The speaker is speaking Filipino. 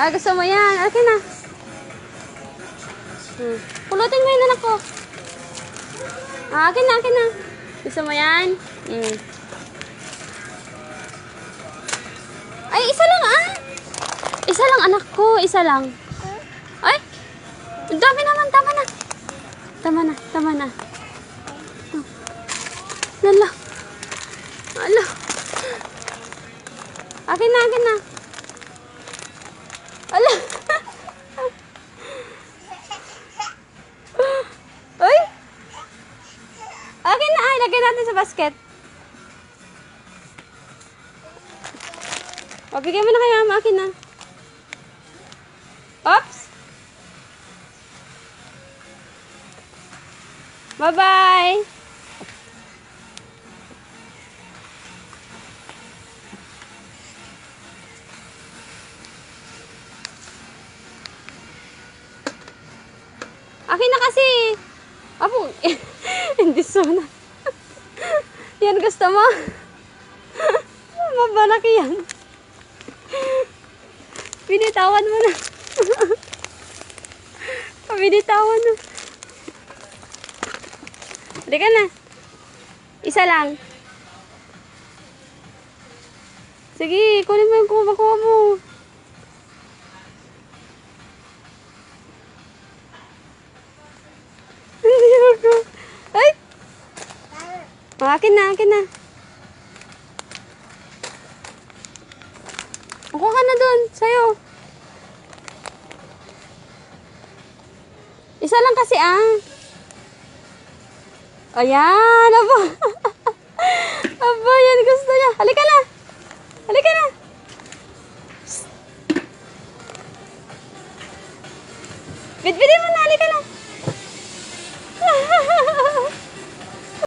Ah, gusto mo yan. Akin na. Pulutin mo yun, anak ko. Ah, akin na, akin na. Gusto mo yan? Ay, isa lang ah. Isa lang anak ko, isa lang. Ay, dami naman, tama na. Tama na, tama na. Lala. Ala. Akin na, akin na. Ala. Uy. Akin na, ay, lagay natin sa basket. O, bigay mo na kaya, akin na. Oops. Bye-bye. Akin na kasi. Apo, hindi suna. Yan gusto mo? Mabalaki yan. Binitawan mo na. Binitawan na. Halika na. Isa lang. Sige, kunin mo yung kumakuha mo. Hindi ako. Ay! Akin na, akin na. Ako ka na dun, sa'yo. Isa lang kasi ah. Ayan, aba. Aba, yan gusto niya. Halika na. Halika na. Bitbitin mo na, halika na.